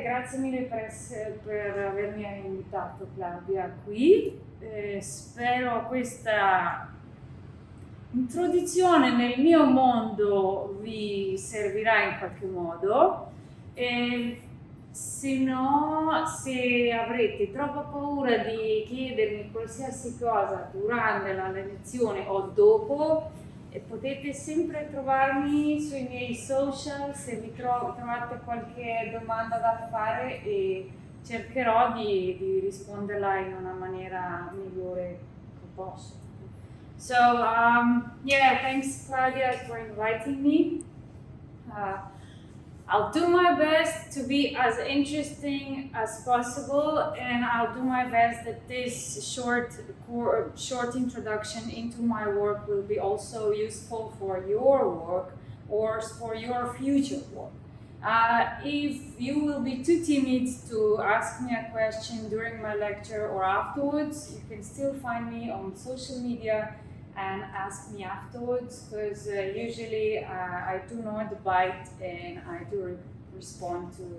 Grazie mille per avermi invitato, Claudia, qui. Spero questa introduzione nel mio mondo vi servirà in qualche modo. Se no, se avrete troppa paura di chiedermi qualsiasi cosa durante la lezione o dopo, potete sempre trovarmi sui miei social se vi trovate qualche domanda da fare e cercherò di risponderla in una maniera migliore che posso. So, yeah, thanks Claudia for inviting me. I'll do my best to be as interesting as possible, and I'll do my best that this short introduction into my work will be also useful for your work or for your future work. If you will be too timid to ask me a question during my lecture or afterwards, you can still find me on social media and ask me afterwards, because usually I do not bite and I do respond to.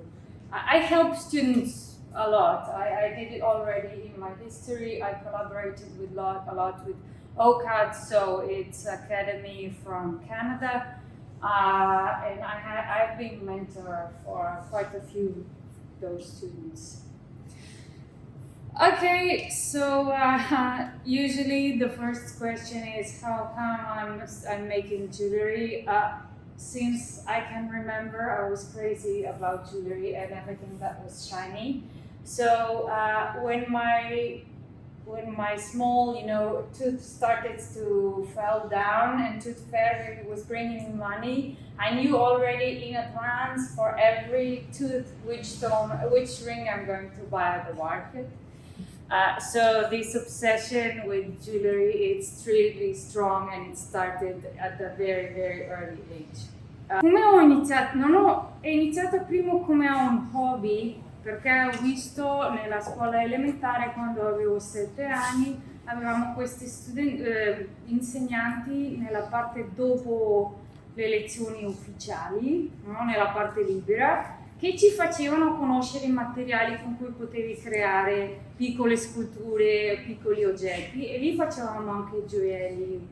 I help students a lot. I did it already in my history. I collaborated with a lot with OCAD, so it's academy from Canada, and I've been mentor for quite a few of those students. Okay, so usually the first question is how come I'm making jewelry. Since I can remember, I was crazy about jewelry and everything that was shiny. So when my small, tooth started to fall down and tooth fairy was bringing me money, I knew already in advance for every tooth which ring I'm going to buy at the market. So this obsession with jewelry, it's really strong and it started at a very, very early age. Come ho iniziato? È iniziato prima come un hobby, perché ho visto nella scuola elementare quando avevo 7 anni, avevamo questi insegnanti nella parte dopo le lezioni ufficiali, no? Nella parte libera, che ci facevano conoscere i materiali con cui potevi creare piccole sculture, piccoli oggetti, e lì facevamo anche gioielli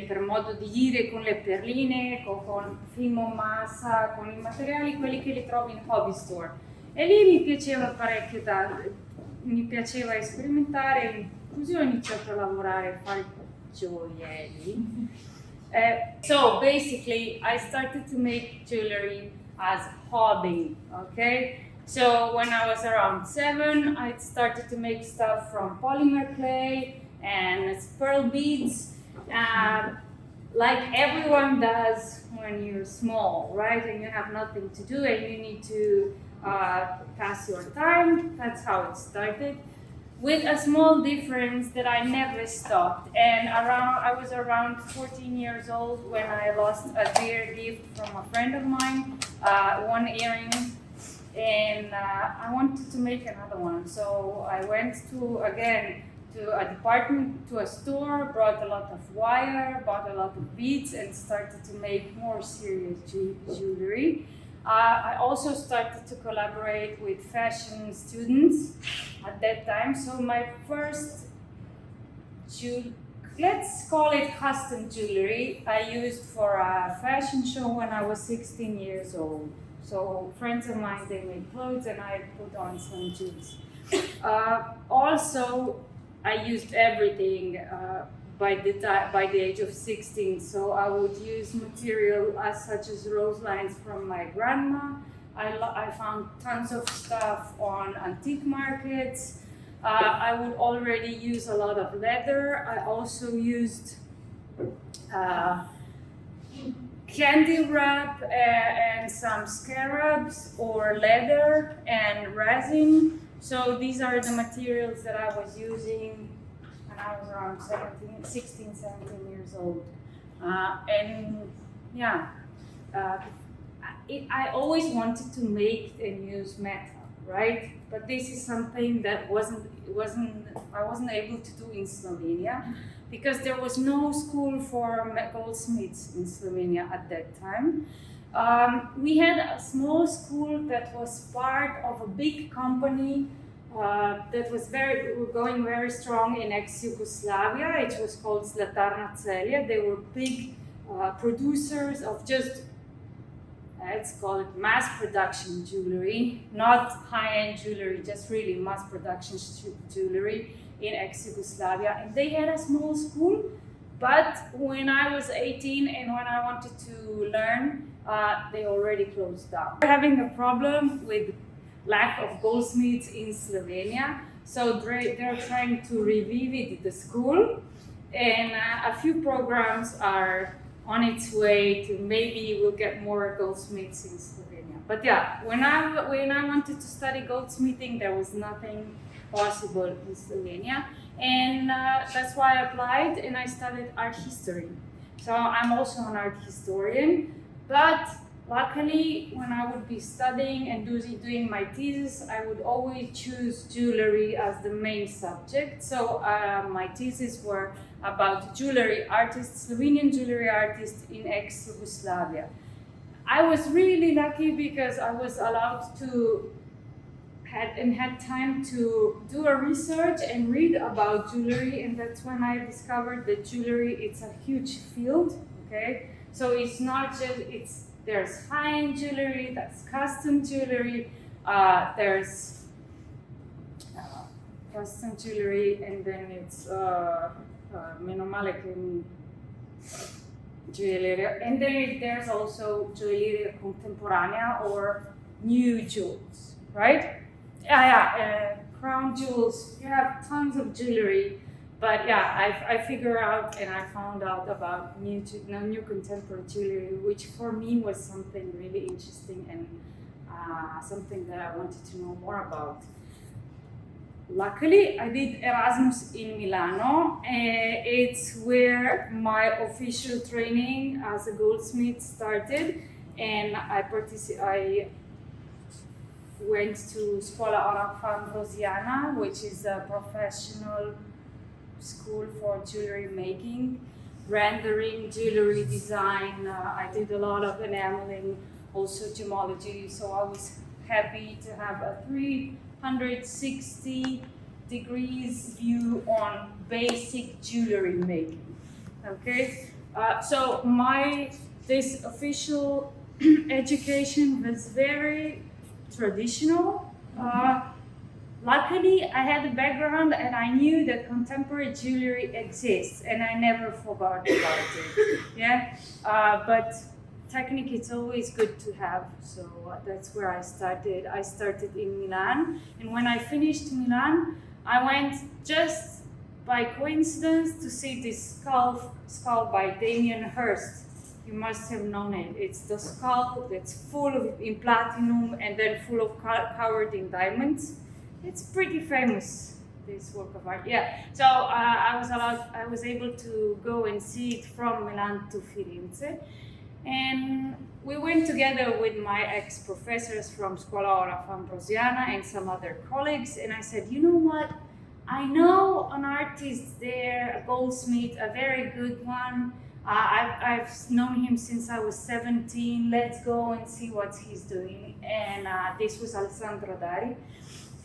per modo di dire, con le perline, con fino, massa, con i materiali quelli che li trovi in hobby store. E lì mi piaceva parecchio, mi piaceva sperimentare, così ho iniziato a lavorare a fare gioielli. So basically I started to make jewelry as hobby, okay? So when I was around 7, I started to make stuff from polymer clay and pearl beads, like everyone does when you're small, right? And you have nothing to do and you need to pass your time. That's how it started, with a small difference that I never stopped. And I was around 14 years old when I lost a dear gift from a friend of mine, one earring, and I wanted to make another one. So I went to a store, brought a lot of wire, bought a lot of beads, and started to make more serious jewelry. I also started to collaborate with fashion students at that time. So my first let's call it custom jewelry, I used for a fashion show when I was 16 years old. So friends of mine, they made clothes and I put on some jewels. Also, I used everything by the age of 16. So I would use material such as rose lines from my grandma. I found tons of stuff on antique markets. I would already use a lot of leather. I also used candy wrap and some scarabs or leather and resin. So these are the materials that I was using when I was around 16, 17 years old. I always wanted to make and use metal, right? But this is something that I wasn't able to do in Slovenia, because there was no school for goldsmiths in Slovenia at that time. We had a small school that was part of a big company that was going very strong in ex-Yugoslavia. It was called Zlatarna Celje. They were big producers of just, let's call it mass production jewelry, not high-end jewelry, just really mass production jewelry in ex-Yugoslavia. And they had a small school, but when I was 18 and when I wanted to learn, they already closed down. We're having a problem with lack of goldsmiths in Slovenia, so they're trying to revive the school, and a few programs are on its way to maybe we'll get more goldsmiths in Slovenia. But yeah, when I wanted to study goldsmithing, there was nothing possible in Slovenia, and that's why I applied and I studied art history. So I'm also an art historian, but luckily when I would be studying and doing my thesis, I would always choose jewelry as the main subject. So my thesis were about jewelry artists, Slovenian jewelry artists in ex-Yugoslavia. I was really lucky because I was allowed to had time to do a research and read about jewelry, and that's when I discovered that jewelry, it's a huge field, okay? So it's not just, there's high-end jewelry, that's custom jewelry, there's custom jewelry, and then it's meno male che gioielleria, and then there's also gioielleria contemporanea or new jewels, right? Crown jewels. You have tons of jewelry, but yeah, I figured out and I found out about new contemporary jewelry, which for me was something really interesting and something that I wanted to know more about. Luckily, I did Erasmus in Milano. It's where my official training as a goldsmith started, and I went to Scuola Rosiana, which is a professional school for jewelry making, rendering, jewelry design. I did a lot of enameling, also gemology, so I was happy to have a 360 degrees view on basic jewelry making. Okay, so this official education was very traditional. Luckily, I had a background and I knew that contemporary jewelry exists, and I never forgot about it. Yeah, but technique it's always good to have. So that's where I started. I started in Milan, and when I finished Milan, I went just by coincidence to see this skull by Damien Hirst. You must have known it. It's the skull that's in platinum and then full of covered in diamonds. It's pretty famous, this work of art. Yeah. So I was able to go and see it from Milan to Firenze, and we went together with my ex-professors from Scuola Rosiana and some other colleagues. And I said, you know what? I know an artist there, a goldsmith, a very good one. I've known him since I was 17. Let's go and see what he's doing. And this was Alessandro Dari.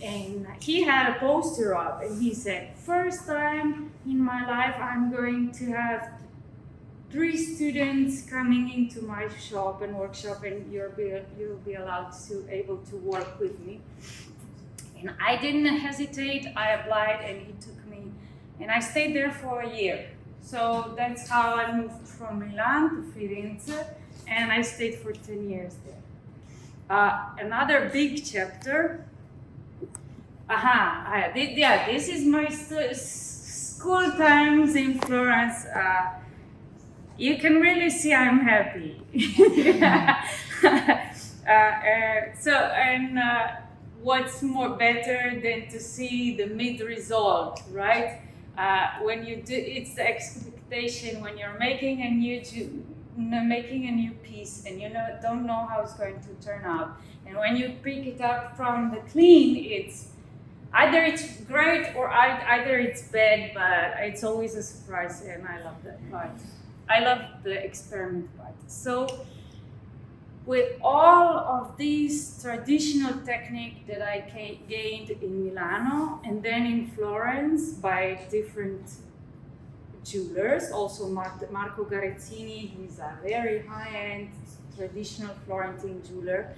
And he had a poster up and he said, first time in my life I'm going to have 3 students coming into my shop and workshop, and you'll be allowed able to work with me. And I didn't hesitate. I applied and he took me, and I stayed there for a year. So that's how I moved from Milan to Firenze, and I stayed for 10 years there. Another big chapter. This is my school times in Florence. You can really see I'm happy. What's more better than to see the mid result, right? When you do, it's the expectation when you're making a new piece and you don't know how it's going to turn out, and when you pick it up from the clean, it's either it's great or either it's bad, but it's always a surprise, and I love that part. I love the experiment part. So with all of these traditional technique that I gained in Milano and then in Florence by different jewelers, also Marco Garezzini, who is a very high-end traditional Florentine jeweler.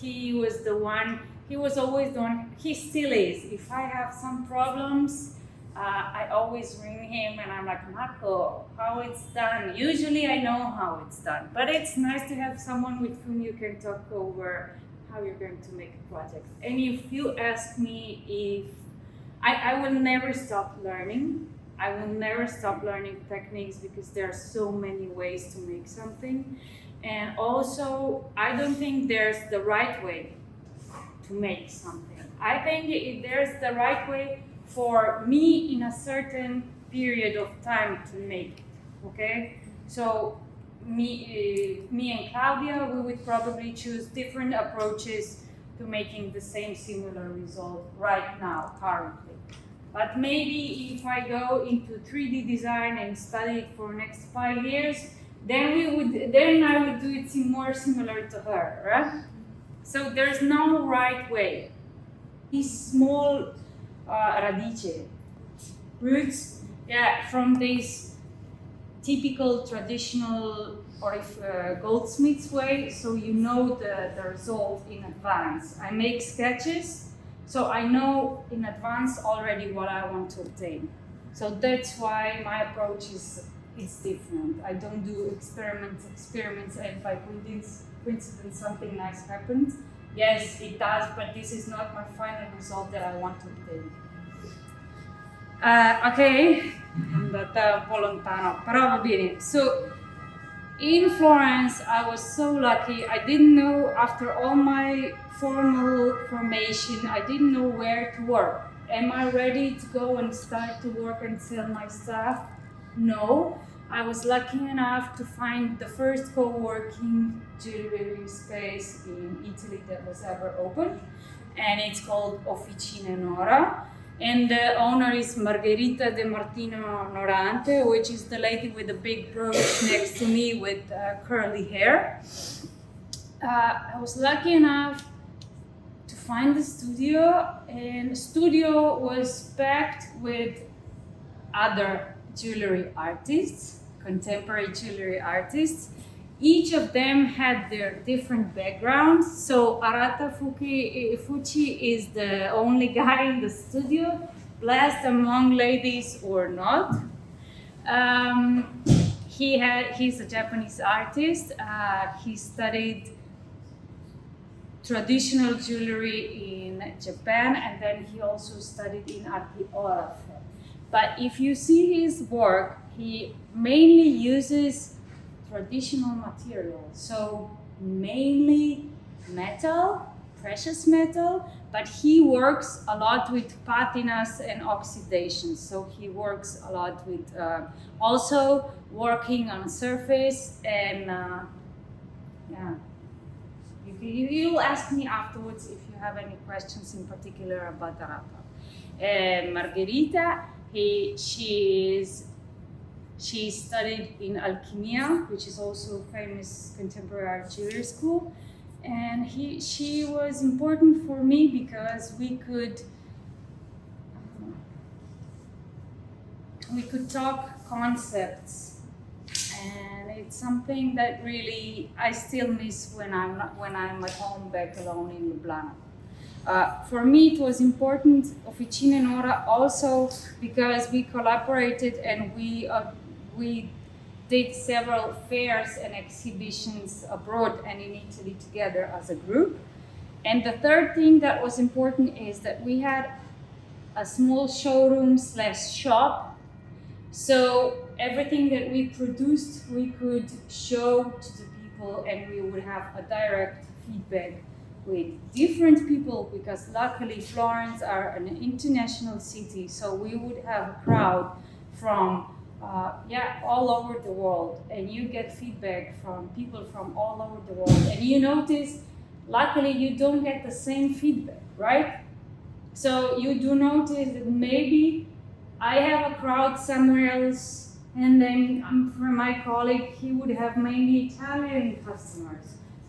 He was the one, he was always the one, he still is. If I have some problems, I always ring him and I'm like, Marco, how it's done? Usually I know how it's done, but it's nice to have someone with whom you can talk over how you're going to make a project. And if you ask me if, I will never stop learning. I will never stop learning techniques because there are so many ways to make something. And also, I don't think there's the right way to make something. I think there's the right way for me in a certain period of time to make it, okay? So me and Claudia, we would probably choose different approaches to making the same similar result right now, currently. But maybe if I go into 3D design and study it for next 5 years, then I would do it more similar to her, right? So there's no right way. These small radice, roots, from these typical traditional or goldsmith's way, so you know the result in advance. I make sketches, so I know in advance already what I want to obtain. So that's why my approach is different. I don't do experiments and by coincidence something nice happens. Yes, it does, but this is not my final result that I want to obtain. Ok, è andata un po' lontano, però va bene. So, in Florence, I was so lucky. I didn't know, after all my formal formation, I didn't know where to work. Am I ready to go and start to work and sell my stuff? No. I was lucky enough to find the first co-working jewelry space in Italy that was ever opened, and it's called Officine Nora. And the owner is Margherita de Martina Norante, which is the lady with the big brooch next to me with curly hair. I was lucky enough to find the studio, and the studio was packed with other jewelry artists, contemporary jewelry artists. Each of them had their different backgrounds. So Arata Fucci is the only guy in the studio, blessed among ladies or not. He's a Japanese artist. He studied traditional jewelry in Japan, and then he also studied in architetti. But if you see his work, he mainly uses traditional materials, so mainly metal, precious metal, but he works a lot with patinas and oxidation. So he works a lot with also working on surface and you'll ask me afterwards if you have any questions in particular about Arata. Margherita, she studied in Alchimia, which is also a famous contemporary art jewelry school, and she was important for me because we could talk concepts, and it's something that really I still miss when I'm at home back alone in Lubiana. For me, it was important, Officine Nora, also because we collaborated and we did several fairs and exhibitions abroad and in Italy together as a group. And the third thing that was important is that we had a small showroom/shop. So everything that we produced, we could show to the people, and we would have a direct feedback with different people, because luckily Florence are an international city, so we would have a crowd from all over the world, and you get feedback from people from all over the world, and you notice, luckily you don't get the same feedback, right? So you do notice that maybe I have a crowd somewhere else And then for my colleague, he would have mainly Italian customers.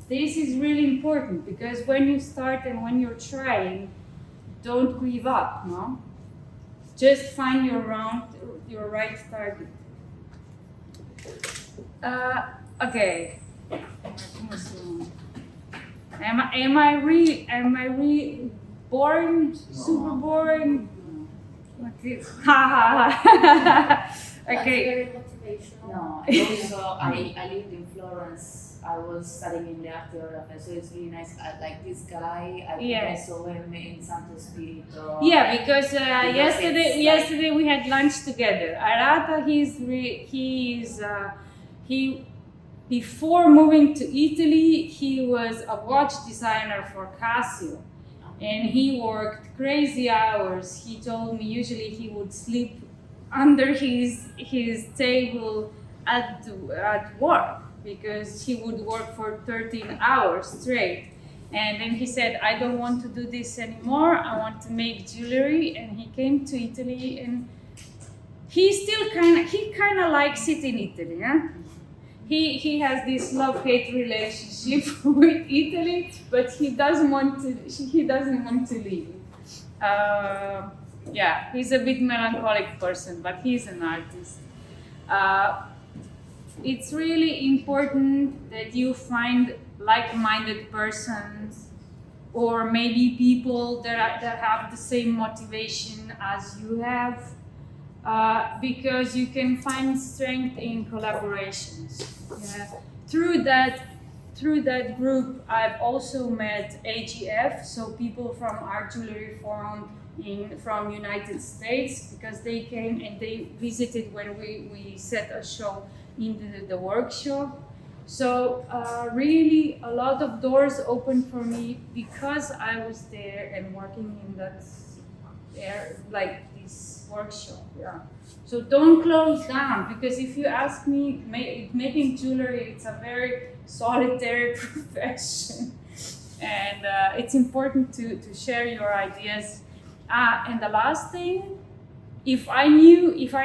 This is really important because when you start and when you're trying, don't give up, no? Just find your right target. Okay. Am I really boring? Super boring? What is? Okay. Very motivational. No, also I lived in Florence. I was studying in the arte, so it's really nice. I like this guy. I think I saw him in Santo Spirito. Yeah, because yesterday we had lunch together. Arata, he before moving to Italy, he was a watch designer for Casio, and he worked crazy hours. He told me usually he would sleep under his table at work because he would work for 13 hours straight. And then he said, I don't want to do this anymore. I want to make jewelry. And he came to Italy, and he kind of likes it in Italy. Huh? He has this love-hate relationship with Italy, but he doesn't want to leave. Yeah, he's a bit melancholic person, but he's an artist. It's really important that you find like-minded persons, or maybe people that have the same motivation as you have, because you can find strength in collaborations. Yeah. Through that group, I've also met AGF, so people from Art Jewelry Forum from United States, because they came and they visited when we set a show in the workshop. So really a lot of doors opened for me because I was there and working in that this workshop. Yeah. So don't close down, because if you ask me, making jewelry, it's a very solitary profession, and it's important to share your ideas. And the last thing, if I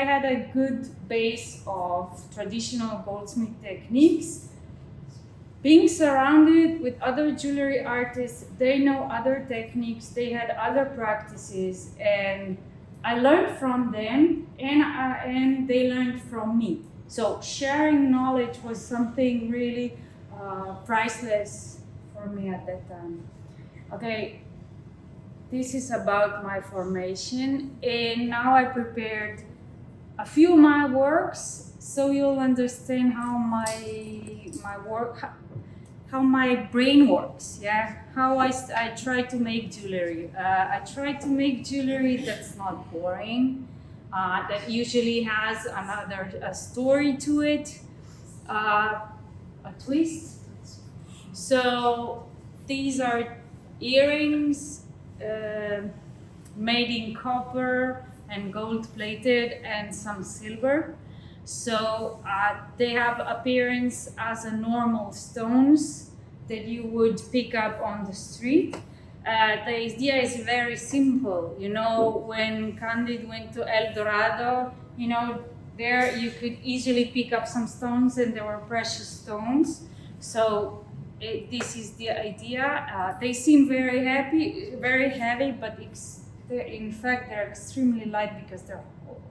had a good base of traditional goldsmith techniques, being surrounded with other jewelry artists, they know other techniques, they had other practices, and I learned from them, and they learned from me. So sharing knowledge was something really priceless for me at that time. Okay. This is about my formation, and now I prepared a few of my works, so you'll understand how my brain works. Yeah, how I try to make jewelry. I try to make jewelry that's not boring, that usually has a story to it, a twist. So these are earrings. Made in copper and gold plated and some silver. So they have appearance as a normal stones that you would pick up on the street. The idea is very simple. You know, when Candide went to El Dorado, you know, there you could easily pick up some stones, and there were precious stones. So this is the idea. They seem very heavy, but in fact they're extremely light because they're hollow.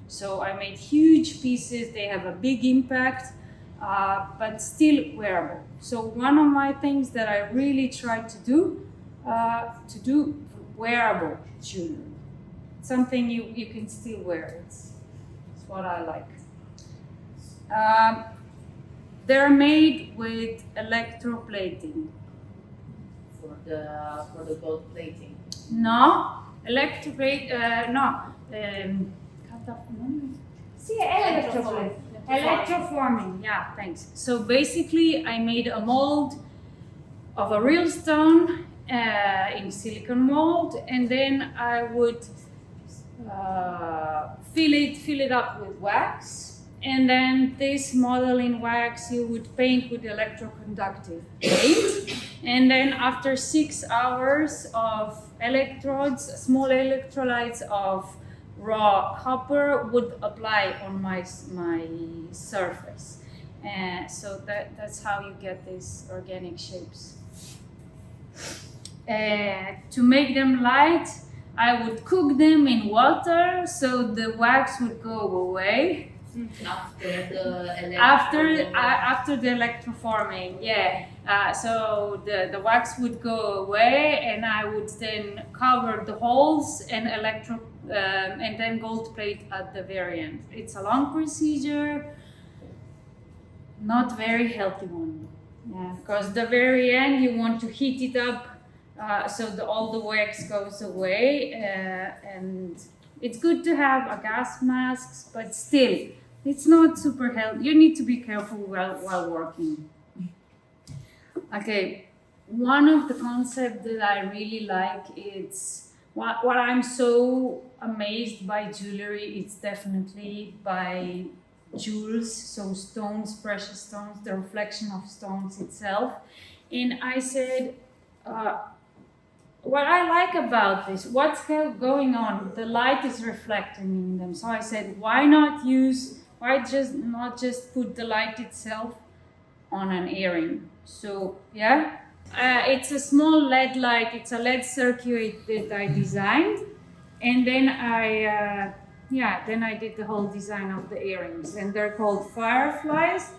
So I made huge pieces. They have a big impact, but still wearable. So one of my things that I really try to do wearable jewelry. Something you can still wear. It's what I like. They're made with electroplating. For the gold plating. No, electroplate. No. Electroforming. Yeah, thanks. So basically, I made a mold of a real stone in silicone mold, and then I would fill it up with wax. And then this model in wax you would paint with electroconductive paint. And then after 6 hours of electrodes, small electrolytes of raw copper would apply on my surface. So that's how you get these organic shapes. To make them light, I would cook them in water so the wax would go away. After the electroforming, yeah. So the wax would go away, and I would then cover the holes and and then gold plate at the very end. It's a long procedure, not very healthy one. Yeah, because the very end you want to heat it up so all the wax goes away, and it's good to have a gas mask, but still. It's not super healthy. You need to be careful while working. Okay, one of the concepts that I really like is what I'm so amazed by jewelry. It's definitely by jewels, so stones, precious stones, the reflection of stones itself. And I said, what I like about this, what's going on? The light is reflecting in them. So I said, why not just put the light itself on an earring? So yeah, it's a small LED light. It's a LED circuit that I designed, and then I did the whole design of the earrings, and they're called fireflies.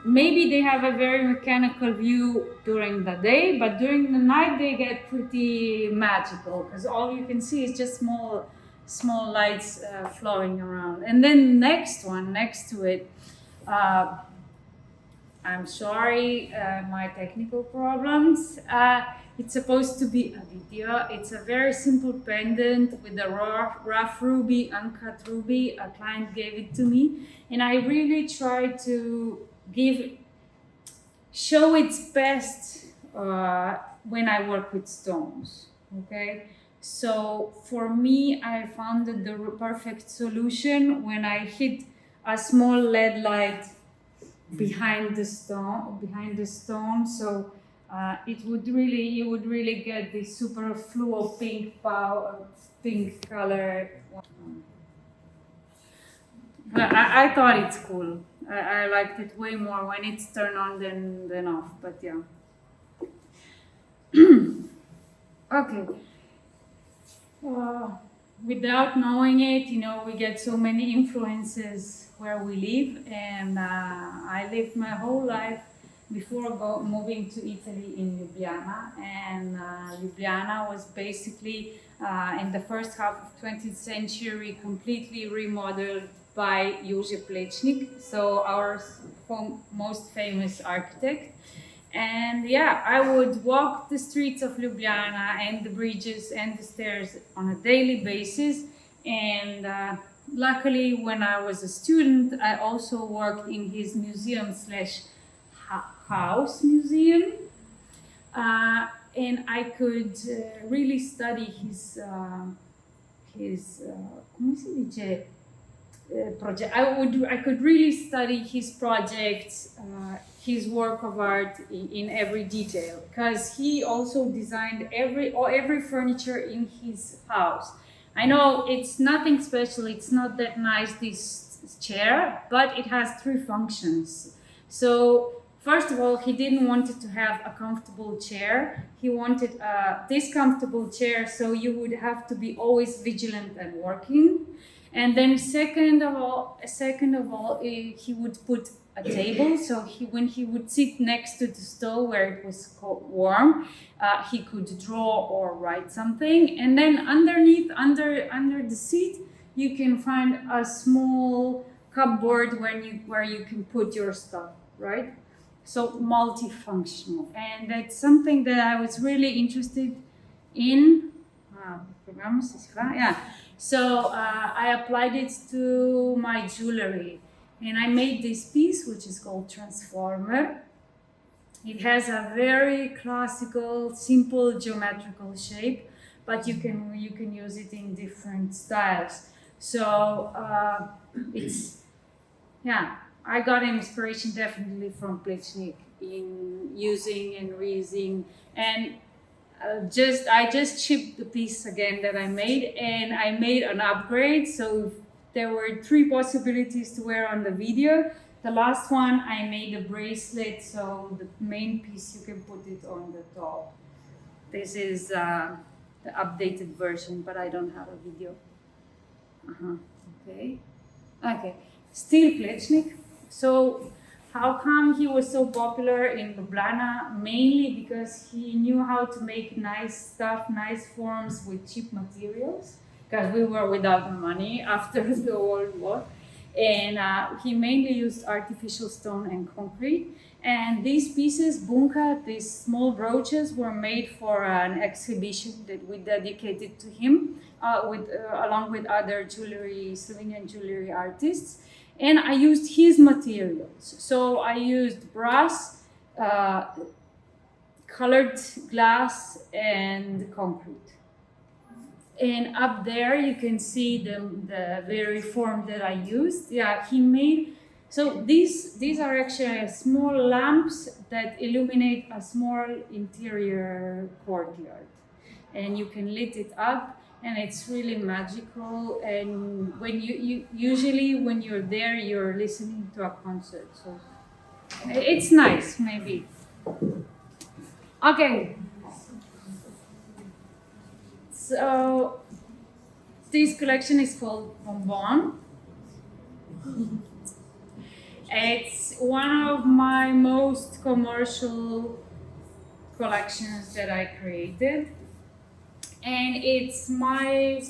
Maybe they have a very mechanical view during the day, but during the night they get pretty magical because all you can see is just small lights flowing around. And then next to it, I'm sorry, my technical problems. It's supposed to be a video. It's a very simple pendant with a rough ruby, uncut ruby. A client gave it to me, and I really tried to show its best when I work with stones. Okay. So for me, I found the perfect solution when I hit a small LED light behind the stone. So you would really get this super fluo pink color. I thought it's cool. I liked it way more when it's turned on than off. But yeah. Okay. Without knowing it, we get so many influences where we live, and I lived my whole life before moving to Italy in Lubiana, and Lubiana was basically in the first half of 20th century completely remodeled by Jože Plečnik, so our most famous architect. And yeah, I would walk the streets of Lubiana and the bridges and the stairs on a daily basis. And luckily, when I was a student, I also worked in his museum/house museum. And I could really study his come si dice? Project. I could really study his projects, his work of art in every detail, because he also designed every furniture in his house. I know it's nothing special, it's not that nice, this chair, but it has 3 functions. So first of all, he didn't want it to have a comfortable chair. He wanted this comfortable chair, so you would have to be always vigilant and working. And then second of all, he would put a table, so when he would sit next to the stove where it was warm, he could draw or write something. And then underneath, under the seat, you can find a small cupboard where you can put your stuff, right? So multifunctional, and that's something that I was really interested in. So I applied it to my jewelry, and I made this piece, which is called Transformer. It has a very classical, simple geometrical shape, but you can use it in different styles. So I got inspiration definitely from Plečnik in using and reusing. And I just shipped the piece again that I made, and I made an upgrade. So there were 3 possibilities to wear on the video. The last one, I made a bracelet, so the main piece you can put it on the top. This is the updated version, but I don't have a video. Okay. Still Plečnik. So how come he was so popular in Lubiana? Mainly because he knew how to make nice stuff, nice forms with cheap materials, because we were without money after the World War. And he mainly used artificial stone and concrete. And these pieces, bunka, these small brooches, were made for an exhibition that we dedicated to him, along with other Slovenian jewelry artists. And I used his materials. So I used brass, colored glass, and concrete. And up there you can see the very form that I used. Yeah, he made. So these are actually small lamps that illuminate a small interior courtyard, and you can lit it up, and it's really magical. And when you usually when you're there, you're listening to a concert. So it's nice, maybe. Okay. So this collection is called Bonbon. It's one of my most commercial collections that I created. And it's my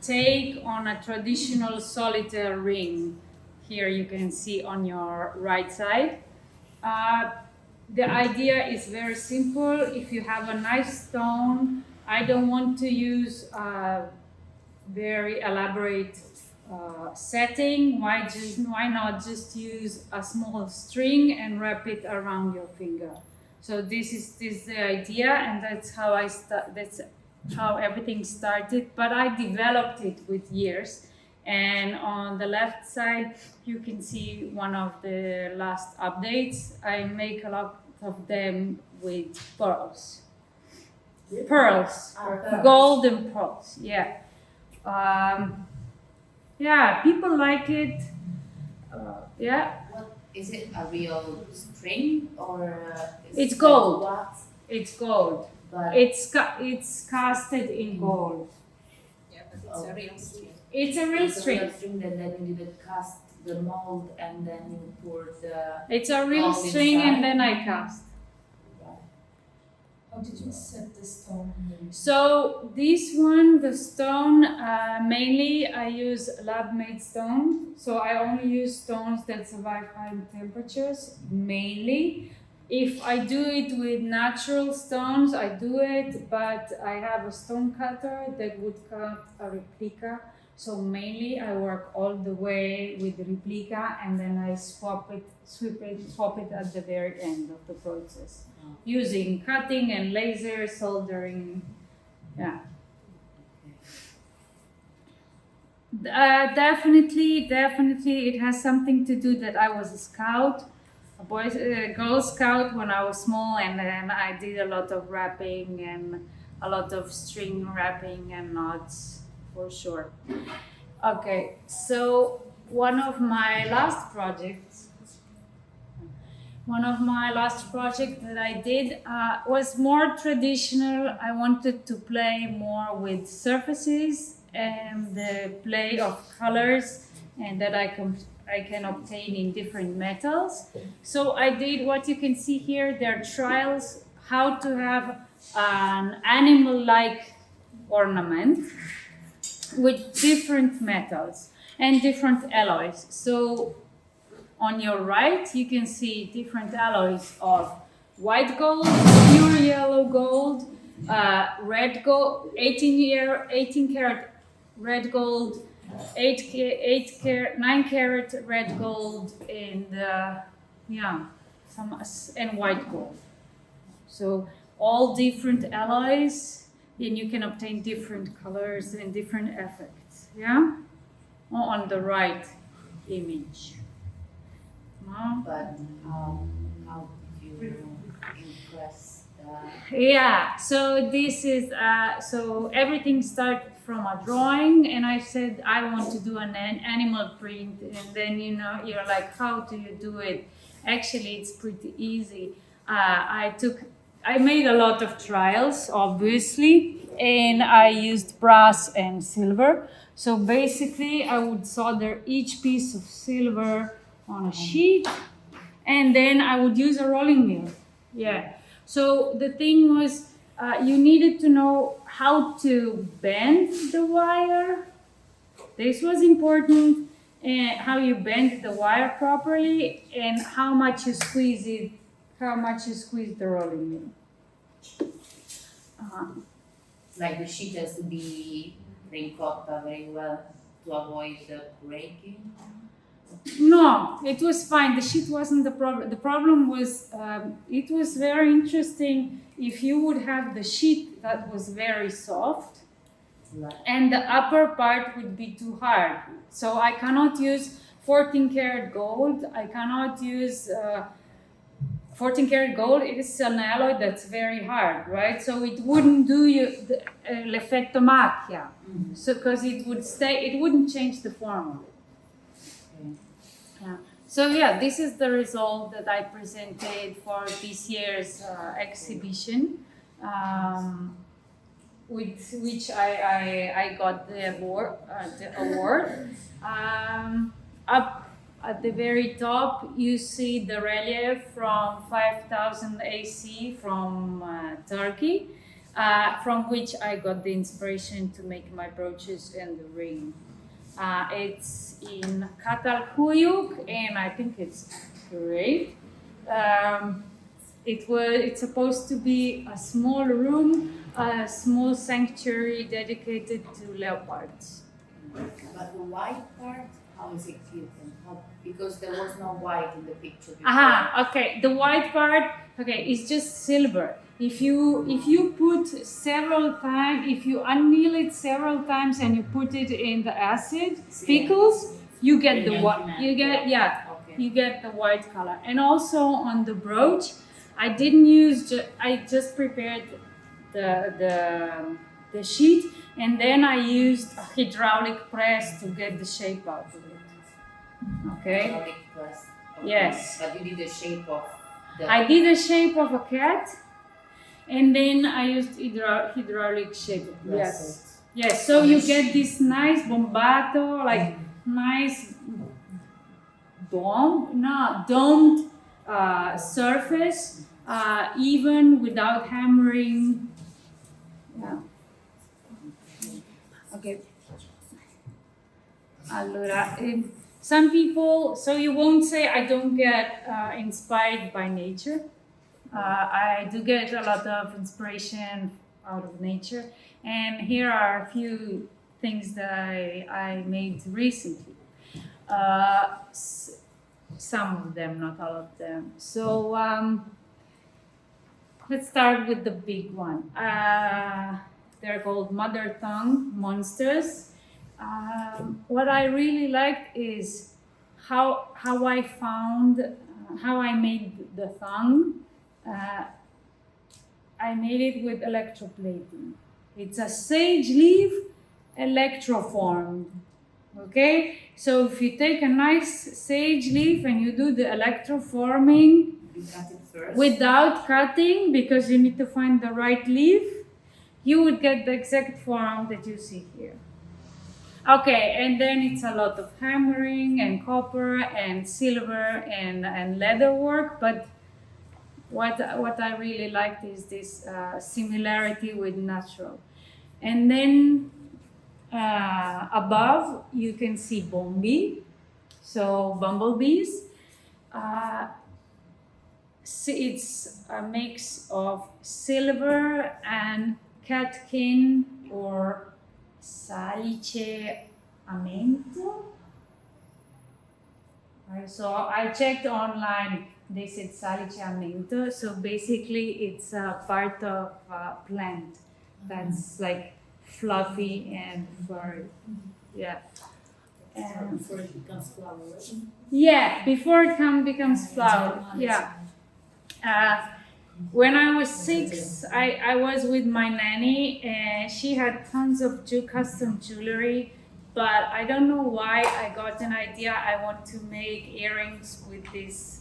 take on a traditional solitaire ring. Here you can see on your right side. The idea is very simple. If you have a nice stone, I don't want to use a very elaborate setting. Why not just use a small string and wrap it around your finger? So this is the idea, and that's how everything started. But I developed it with years. And on the left side, you can see one of the last updates. I make a lot of them with pearls. Pearls, golden pearls, yeah. Yeah, people like it. Yeah. What is it? A real string or? It's gold. Wax? It's gold. But It's casted in gold. Yeah, but it's a real string. It's a real it's a string. real string, and then you did cast the mold, and then you pour the. It's a real gold string, inside. and then I cast. How did you set the stone? So this one, the stone, mainly I use lab-made stone. So I only use stones that survive high temperatures, mainly. If I do it with natural stones, I do it, but I have a stone cutter that would cut a replica. So mainly I work all the way with the replica, and then I swap it at the very end of the process. Using cutting and laser soldering, yeah. Definitely, it has something to do that I was a scout, a Girl Scout when I was small, and then I did a lot of wrapping and a lot of string wrapping and knots, for sure. Okay, so one of my last projects that I did was more traditional. I wanted to play more with surfaces and the play of colors, and that I can obtain in different metals. So I did what you can see here. There are trials how to have an animal-like ornament with different metals and different alloys. So on your right, you can see different alloys of white gold, pure yellow gold, red gold, 18 karat red gold, 9 karat red gold, and and white gold. So all different alloys, and you can obtain different colors and different effects. Yeah, on the right image. But how did you impress the Yeah, so this is, so everything started from a drawing, and I said I want to do an animal print, and then you're like, how do you do it? Actually, it's pretty easy. I made a lot of trials, obviously, and I used brass and silver. So basically, I would solder each piece of silver on a sheet, and then I would use a rolling mill. Yeah. So the thing was, you needed to know how to bend the wire. This was important, and how you bend the wire properly, and how much you squeeze it, how much you squeeze the rolling mill. Like the sheet has to be ricotta very well to avoid the breaking. No, it was fine. The sheet wasn't the problem. The problem was, it was very interesting if you would have the sheet that was very soft, and the upper part would be too hard. So I cannot use 14 karat gold. I cannot use 14 karat gold. It is an alloy that's very hard, right? So it wouldn't do you l'effetto macchia. So because it would stay, it wouldn't change the form of it. Yeah. So yeah, this is the result that I presented for this year's exhibition, with which I got the award. Up at the very top, you see the relief from 5000 AC from Turkey, from which I got the inspiration to make my brooches and the ring. It's in Katalkuyuk, and I think it's great. It's supposed to be a small room, a small sanctuary dedicated to leopards. But the white part, how is it kept? Because there was no white in the picture before. Okay. The white part, is just silver. If you put several times, if you anneal it several times and you put it in the acid pickles, you get the white. You get the white color. And also on the brooch, I didn't use. I just prepared the sheet, and then I used a hydraulic press to get the shape out of it. Okay. Hydraulic press. Okay. Yes. But you did the shape of. I did the shape of a cat. And then I used hydraulic shape. Yes. So you get this nice bombato, like nice domed surface, even without hammering. Yeah. Okay. Allora, some people, so you won't say I don't get inspired by nature. I do get a lot of inspiration out of nature, and here are a few things that I made recently. Some of them, not all of them. So let's start with the big one. They're called mother tongue monsters. What I really liked is how I made the tongue. I made it with electroplating. It's a sage leaf electroformed. Okay? So if you take a nice sage leaf and you do the electroforming without cutting, because you need to find the right leaf, you would get the exact form that you see here. Okay, and then it's a lot of hammering and copper and silver and leather work, but what I really liked is this similarity with natural. And then above you can see bombi, so bumblebees. It's a mix of silver and catkin or salice amento. So I checked online. They said salice amento. So basically, it's a part of a plant that's like fluffy and furry. Yeah. Before it becomes flower, right? Yeah, before it becomes flower. Yeah. when I was 6, I was with my nanny, and she had tons of custom jewelry, but I don't know why I got an idea. I want to make earrings with these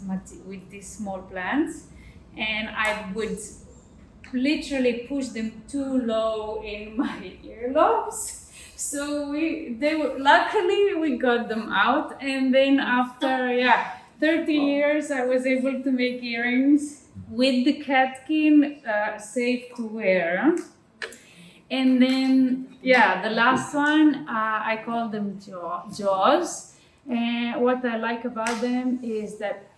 small plants, and I would literally push them too low in my earlobes. So luckily we got them out, and then after 30 years I was able to make earrings with the catkin, safe to wear. And then the last one, I call them jaws. And what I like about them is that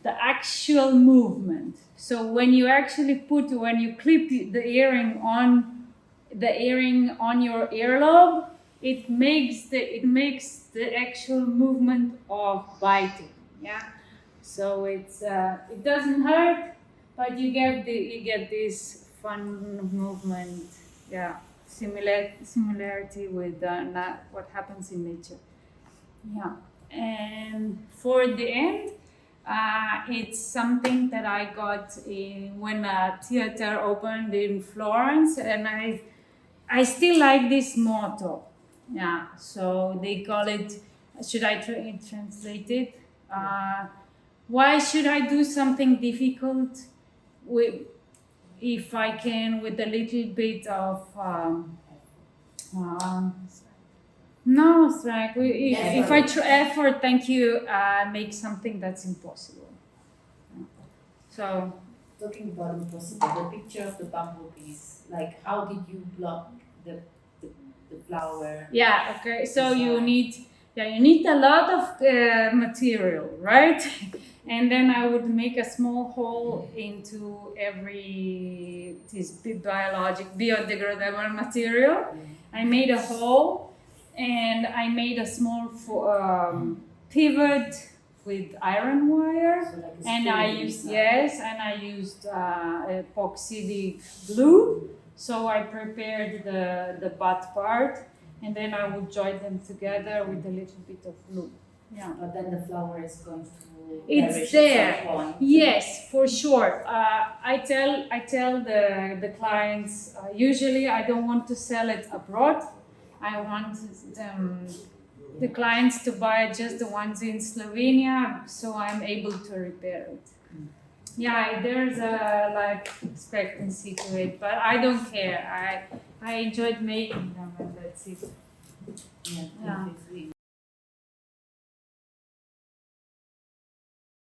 the actual movement. So when you clip the earring on your earlobe, it makes the actual movement of biting. Yeah. So it doesn't hurt, but you get this fun movement. Yeah. Similarity with what happens in nature. Yeah. And for the end, it's something that I got when a theater opened in Florence, and I still like this motto. Yeah, so they call it. Should I translate it? Why should I do something difficult if I can with a little bit of no, it's like if I try effort, thank you, make something that's impossible. So, talking about impossible, the picture of the bumblebees, like how did you block the flower? Yeah, okay. So you need a lot of material, right? And then I would make a small hole into this biodegradable material. I made a hole. And I made a small pivot with iron wire, So like and I used epoxy glue. So I prepared the butt part, and then I would join them together with a little bit of glue. Yeah. But then the flower is going to It's there. Yes, for sure. I tell the clients, usually I don't want to sell it abroad. I want the clients to buy just the ones in Slovenia, so I'm able to repair it. Yeah, there's a life expectancy to it, but I don't care. I enjoyed making them, and that's it. Yeah.